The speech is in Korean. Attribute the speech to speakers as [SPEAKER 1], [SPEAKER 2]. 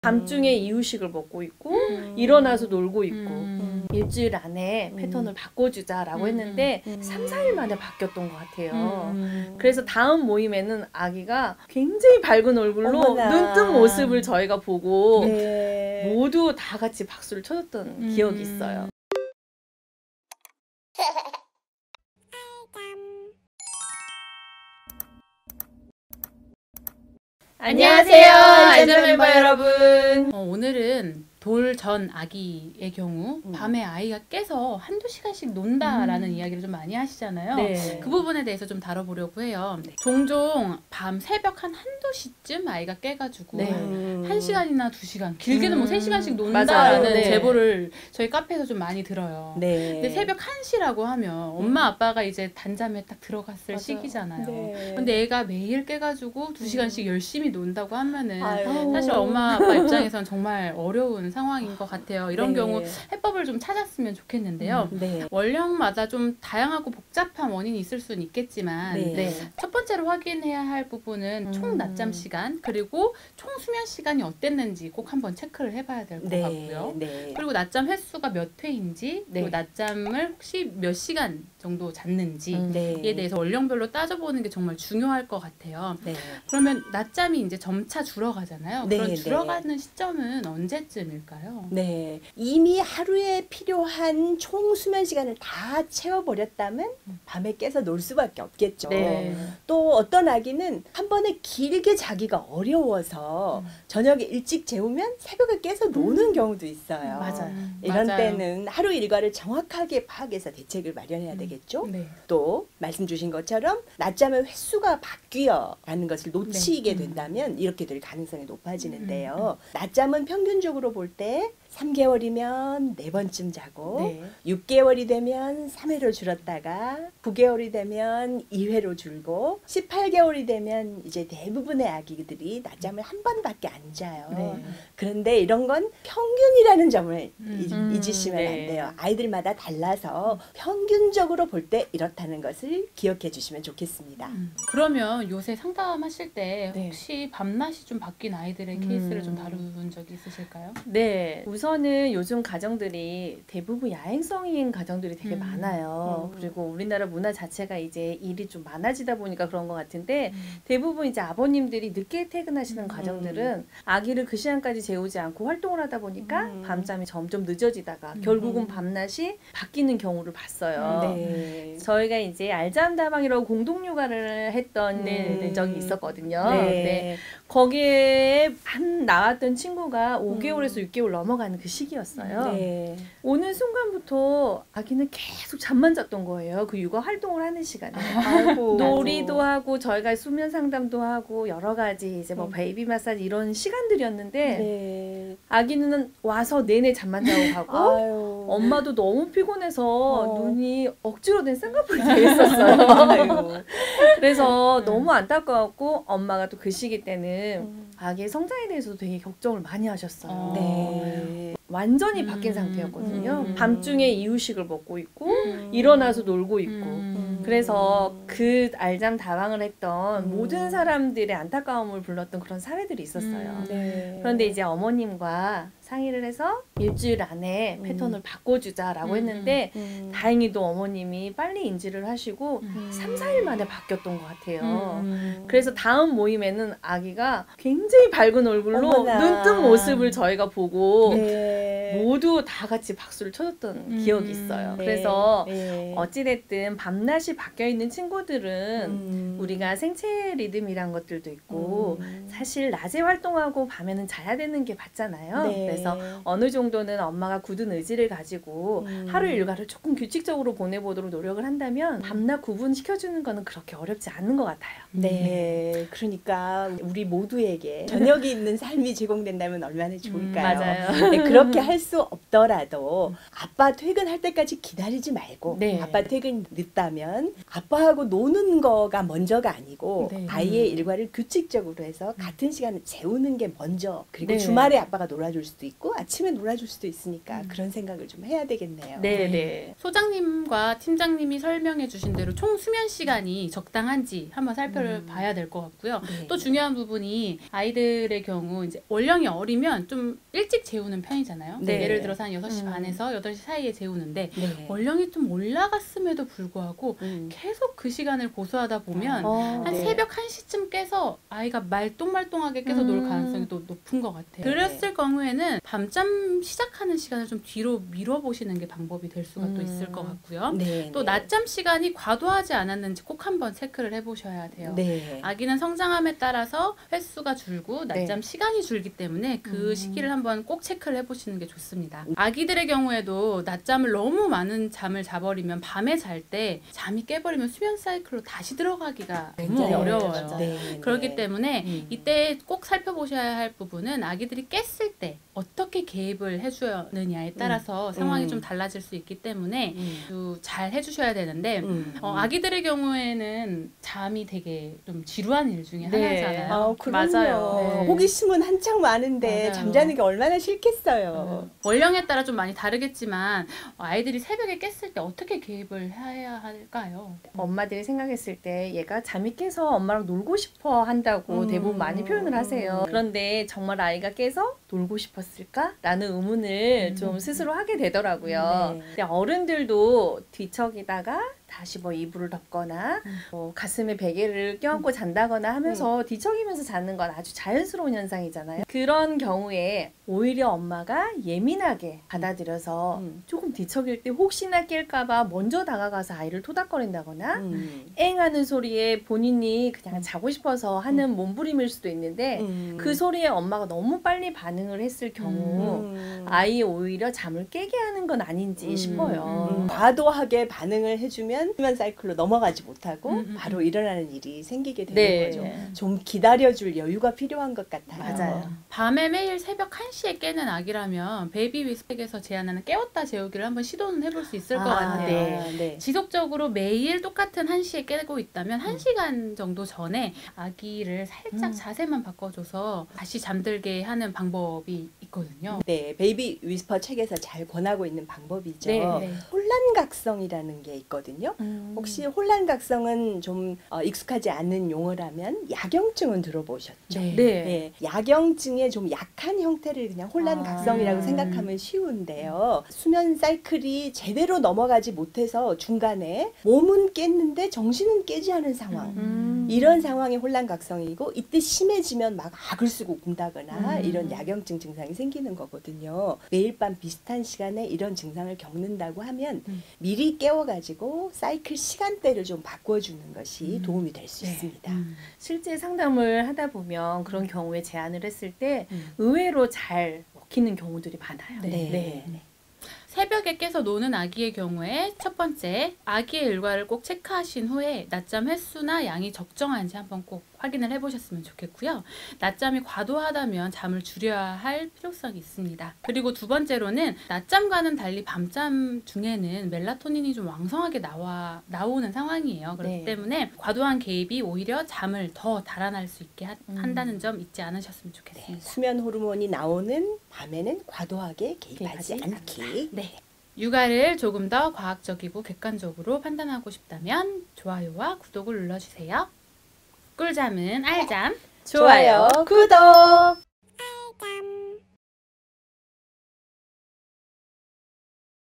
[SPEAKER 1] 밤중에 이유식을 먹고 있고 일어나서 놀고 있고 일주일 안에 패턴을 바꿔주자라고 했는데 3, 4일 만에 바뀌었던 것 같아요. 그래서 다음 모임에는 아기가 굉장히 밝은 얼굴로
[SPEAKER 2] 어머나.
[SPEAKER 1] 눈뜬 모습을 저희가 보고
[SPEAKER 2] 네.
[SPEAKER 1] 모두 다 같이 박수를 쳐줬던 기억이 있어요. 안녕하세요, 알자 멤버 여러분.
[SPEAKER 3] 오늘은 돌 전 아기의 경우 밤에 아이가 깨서 한두 시간씩 논다라는 이야기를 좀 많이 하시잖아요.
[SPEAKER 1] 네.
[SPEAKER 3] 그 부분에 대해서 좀 다뤄보려고 해요. 종종 밤 새벽 한두 시쯤 아이가 깨가지고
[SPEAKER 1] 네.
[SPEAKER 3] 1시간이나 2시간, 길게는 뭐 3시간씩 논다라는
[SPEAKER 1] 맞아요. 네.
[SPEAKER 3] 제보를 저희 카페에서 좀 많이 들어요.
[SPEAKER 2] 네.
[SPEAKER 3] 근데 새벽 1시라고 하면 엄마 아빠가 이제 단잠에 딱 들어갔을
[SPEAKER 1] 맞아요.
[SPEAKER 3] 시기잖아요.
[SPEAKER 2] 네.
[SPEAKER 3] 근데 애가 매일 깨가지고 2시간씩 열심히 논다고 하면은
[SPEAKER 2] 아유.
[SPEAKER 3] 사실 엄마 아빠 입장에선 정말 어려운 상황인 것 같아요. 이런
[SPEAKER 2] 네.
[SPEAKER 3] 경우 해법을 좀 찾았으면 좋겠는데요.
[SPEAKER 2] 네.
[SPEAKER 3] 원령마다 좀 다양하고 복잡한 원인이 있을 수는 있겠지만
[SPEAKER 2] 네.
[SPEAKER 3] 첫 번째로 확인해야 할 부분은 총 낮잠 시간 그리고 총 수면 시간이 어땠는지 꼭 한번 체크를 해봐야 될 것
[SPEAKER 2] 네.
[SPEAKER 3] 같고요.
[SPEAKER 2] 네.
[SPEAKER 3] 그리고 낮잠 횟수가 몇 회인지 그리고 낮잠을 혹시 몇 시간 정도 잤는지에
[SPEAKER 2] 네.
[SPEAKER 3] 대해서 원령별로 따져보는 게 정말 중요할 것 같아요.
[SPEAKER 2] 네.
[SPEAKER 3] 그러면 낮잠이 이제 점차 줄어가잖아요.
[SPEAKER 2] 네,
[SPEAKER 3] 그런
[SPEAKER 2] 네.
[SPEAKER 3] 줄어가는 시점은 언제쯤일까요?
[SPEAKER 2] 네. 이미 하루에 필요한 총 수면 시간을 다 채워버렸다면 밤에 깨서 놀 수밖에 없겠죠.
[SPEAKER 1] 네.
[SPEAKER 2] 또 어떤 아기는 한 번에 길게 자기가 어려워서 저녁에 일찍 재우면 새벽에 깨서 노는 경우도 있어요.
[SPEAKER 1] 맞아요.
[SPEAKER 2] 이런
[SPEAKER 3] 맞아요.
[SPEAKER 2] 때는 하루 일과를 정확하게 파악해서 대책을 마련해야 되겠죠.
[SPEAKER 3] 네.
[SPEAKER 2] 또 말씀 주신 것처럼 낮잠의 횟수가 바뀌어라는 것을 놓치게 된다면 이렇게 될 가능성이 높아지는데요. 낮잠은 평균적으로 볼 때 3개월이면 4번쯤 자고
[SPEAKER 1] 네.
[SPEAKER 2] 6개월이 되면 3회로 줄었다가 9개월이 되면 2회로 줄고 18개월이 되면 이제 대부분의 아기들이 낮잠을 한 번밖에 안 자요.
[SPEAKER 1] 네.
[SPEAKER 2] 그런데 이런 건 평균이라는 점을 잊으시면
[SPEAKER 1] 네.
[SPEAKER 2] 안 돼요. 아이들마다 달라서 평균적으로 볼 때 이렇다는 것을 기억해 주시면 좋겠습니다.
[SPEAKER 3] 그러면 요새 상담하실 때
[SPEAKER 1] 네.
[SPEAKER 3] 혹시 밤낮이 좀 바뀐 아이들의 케이스를 좀 다룬 적이 있으실까요?
[SPEAKER 1] 네, 우선은 요즘 가정들이 대부분 야행성인 가정들이 되게 많아요. 그리고 우리나라 문화 자체가 이제 일이 좀 많아지다 보니까 그런 것 같은데 대부분 이제 아버님들이 늦게 퇴근하시는 가정들은 아기를 그 시간까지 재우지 않고 활동을 하다 보니까 밤잠이 점점 늦어지다가 결국은 밤낮이 바뀌는 경우를 봤어요.
[SPEAKER 2] 네.
[SPEAKER 1] 저희가 이제 알잠다방이라고 공동육아를 했던 적이 있었거든요.
[SPEAKER 2] 네.
[SPEAKER 1] 네. 거기에 나왔던 친구가 5개월에서 6개월 넘어가는 그 시기였어요.
[SPEAKER 2] 네.
[SPEAKER 1] 오는 순간부터 아기는 계속 잠만 잤던 거예요. 그 육아 활동을 하는 시간에.
[SPEAKER 2] 아이고.
[SPEAKER 1] 놀이도 하고 저희가 수면 상담도 하고 여러 가지 이제 뭐 베이비 마사지 이런 시간들이었는데
[SPEAKER 2] 네.
[SPEAKER 1] 아기는 와서 내내 잠만 자고 가고
[SPEAKER 2] 아유.
[SPEAKER 1] 엄마도 너무 피곤해서 눈이 억지로 된 쌍꺼풀이 되어 있었어요. 그래서 너무 안타까웠고 엄마가 또 그 시기 때는 아기의 성장에 대해서도 되게 걱정을 많이 하셨어요.
[SPEAKER 2] 네.
[SPEAKER 1] 완전히 바뀐 상태였거든요. 밤중에 이유식을 먹고 있고 일어나서 놀고 있고 그래서 그 알잠 다방을 했던 모든 사람들의 안타까움을 불렀던 그런 사례들이 있었어요.
[SPEAKER 2] 네.
[SPEAKER 1] 그런데 이제 어머님과 상의를 해서 일주일 안에 패턴을 바꿔주자라고 했는데 다행히도 어머님이 빨리 인지를 하시고 3, 4일 만에 바뀌었던 것 같아요. 그래서 다음 모임에는 아기가 굉장히 밝은 얼굴로
[SPEAKER 2] 어머나.
[SPEAKER 1] 눈뜬 모습을 저희가 보고
[SPEAKER 2] 네.
[SPEAKER 1] 모두 다 같이 박수를 쳐줬던 기억이 있어요.
[SPEAKER 2] 네.
[SPEAKER 1] 그래서
[SPEAKER 2] 네.
[SPEAKER 1] 어찌됐든 밤낮이 바뀌어있는 친구들은 우리가 생체 리듬이란 것들도 있고 사실 낮에 활동하고 밤에는 자야 되는 게 맞잖아요.
[SPEAKER 2] 네.
[SPEAKER 1] 그래서 어느 정도는 엄마가 굳은 의지를 가지고 하루 일과를 조금 규칙적으로 보내보도록 노력을 한다면 밤낮 구분시켜주는 거는 그렇게 어렵지 않은 것 같아요.
[SPEAKER 2] 네, 그러니까 우리 모두에게 저녁이 있는 삶이 제공된다면 얼마나 좋을까요?
[SPEAKER 1] 맞아요.
[SPEAKER 2] 네, 그렇게 할 수 없더라도 아빠 퇴근할 때까지 기다리지 말고
[SPEAKER 1] 네.
[SPEAKER 2] 아빠 퇴근 늦다면 아빠하고 노는 거가 먼저가 아니고
[SPEAKER 3] 네.
[SPEAKER 2] 아이의 일과를 규칙적으로 해서 같은 시간에 재우는 게 먼저 그리고
[SPEAKER 1] 네.
[SPEAKER 2] 주말에 아빠가 놀아줄 수도 수도 있고 아침에 놀아줄 수도 있으니까 그런 생각을 좀 해야 되겠네요.
[SPEAKER 1] 네.
[SPEAKER 3] 소장님과 팀장님이 설명해 주신 대로 총 수면 시간이 적당한지 한번 살펴봐야 될 것 같고요.
[SPEAKER 2] 네.
[SPEAKER 3] 또 중요한 부분이 아이들의 경우 이제 연령이 어리면 좀 일찍 재우는 편이잖아요.
[SPEAKER 2] 네.
[SPEAKER 3] 예를 들어서 한 6시 반에서 8시 사이에 재우는데
[SPEAKER 2] 네.
[SPEAKER 3] 연령이 좀 올라갔음에도 불구하고 계속 그 시간을 고수하다 보면 한
[SPEAKER 2] 네.
[SPEAKER 3] 새벽 1시쯤 깨서 아이가 말똥말똥하게 깨서 놀 가능성이 또 높은 것 같아요. 그랬을 경우에는 밤잠 시작하는 시간을 좀 뒤로 밀어보시는 게 방법이 될 수가 또 있을 것 같고요.
[SPEAKER 2] 네.
[SPEAKER 3] 또 낮잠 시간이 과도하지 않았는지 꼭 한번 체크를 해보셔야 돼요.
[SPEAKER 2] 네.
[SPEAKER 3] 아기는 성장함에 따라서 횟수가 줄고 낮잠 시간이 줄기 때문에 그 시기를 한번 꼭 체크를 해보시는 게 좋습니다. 아기들의 경우에도 낮잠을 너무 많은 잠을 자버리면 밤에 잘 때 잠이 깨버리면 수면 사이클로 다시 들어가기가 너무
[SPEAKER 2] 굉장히
[SPEAKER 3] 어려워요.
[SPEAKER 2] 네.
[SPEAKER 3] 그렇기 때문에 이때 꼭 살펴보셔야 할 부분은 아기들이 깼을 때 어떻게 개입을 해주느냐에 따라서 상황이 좀 달라질 수 있기 때문에 잘 해주셔야 되는데 아기들의 경우에는 잠이 되게 좀 지루한 일 중에 하나잖아요.
[SPEAKER 2] 그럼요.
[SPEAKER 1] 맞아요.
[SPEAKER 3] 네.
[SPEAKER 2] 호기심은 한창 많은데
[SPEAKER 3] 맞아요.
[SPEAKER 2] 잠자는 게 얼마나 싫겠어요.
[SPEAKER 3] 원령에 따라 좀 많이 다르겠지만 아이들이 새벽에 깼을 때 어떻게 개입을 해야 할까요?
[SPEAKER 1] 엄마들이 생각했을 때 얘가 잠이 깨서 엄마랑 놀고 싶어 한다고 대부분 많이 표현을 하세요. 그런데 정말 아이가 깨서 놀고 싶었을까? 라는 의문을 좀 스스로 하게 되더라고요.
[SPEAKER 2] 네.
[SPEAKER 1] 근데 어른들도 뒤척이다가 다시 뭐 이불을 덮거나 뭐 가슴에 베개를 껴안고 잔다거나 하면서 뒤척이면서 자는 건 아주 자연스러운 현상이잖아요. 그런 경우에 오히려 엄마가 예민하게 받아들여서 조금 뒤척일 때 혹시나 깰까봐 먼저 다가가서 아이를 토닥거린다거나 엥 하는 소리에 본인이 그냥 자고 싶어서 하는 몸부림일 수도 있는데 그 소리에 엄마가 너무 빨리 반응을 했을 경우 아이 오히려 잠을 깨게 하는 건 아닌지 싶어요.
[SPEAKER 2] 과도하게 반응을 해주면 수면 사이클로 넘어가지 못하고 바로 일어나는 일이 생기게 되는 거죠. 좀 기다려줄 여유가 필요한 것 같아요.
[SPEAKER 1] 맞아요.
[SPEAKER 3] 밤에 매일 새벽 1시에 깨는 아기라면 베이비 위스펙에서 제안하는 깨웠다 재우기를 한번 시도는 해볼 수 있을 것 같아요.
[SPEAKER 2] 네.
[SPEAKER 3] 지속적으로 매일 똑같은 1시에 깨고 있다면 1시간 정도 전에 아기를 살짝 자세만 바꿔줘서 다시 잠들게 하는 방법이 있거든요.
[SPEAKER 2] 네, 베이비 위스퍼 책에서 잘 권하고 있는 방법이죠.
[SPEAKER 3] 네.
[SPEAKER 2] 혼란각성이라는 게 있거든요. 혹시 혼란각성은 좀 익숙하지 않은 용어라면 야경증은 들어보셨죠?
[SPEAKER 1] 네.
[SPEAKER 2] 야경증의 좀 약한 형태를 그냥 혼란각성이라고 생각하면 쉬운데요. 수면 사이클이 제대로 넘어가지 못해서 중간에 몸은 깼는데 정신은 깨지 않은 상황. 이런 상황이 혼란각성이고 이때 심해지면 막 악을 쓰고 군다거나 이런 야경증 증상이 생기는 거거든요. 매일 밤 비슷한 시간에 이런 증상을 겪는다고 하면 미리 깨워가지고 사이클 시간대를 좀 바꿔주는 것이 도움이 될 수 있습니다.
[SPEAKER 1] 실제 상담을 하다 보면 그런 경우에 제안을 했을 때 의외로 잘 먹히는 경우들이 많아요.
[SPEAKER 2] 네.
[SPEAKER 3] 새벽에 깨서 노는 아기의 경우에 첫 번째, 아기의 일과를 꼭 체크하신 후에 낮잠 횟수나 양이 적정한지 한번 꼭 확인을 해보셨으면 좋겠고요. 낮잠이 과도하다면 잠을 줄여야 할 필요성이 있습니다. 그리고 두 번째로는 낮잠과는 달리 밤잠 중에는 멜라토닌이 좀 왕성하게 나오는 상황이에요. 그렇기 때문에 과도한 개입이 오히려 잠을 더 달아날 수 있게 한다는 점 잊지 않으셨으면 좋겠습니다.
[SPEAKER 2] 수면 호르몬이 나오는 밤에는 과도하게 개입하지 않기.
[SPEAKER 3] 육아를 조금 더 과학적이고 객관적으로 판단하고 싶다면 좋아요와 구독을 눌러주세요. 꿀잠은 알잠.
[SPEAKER 2] 좋아요, 구독!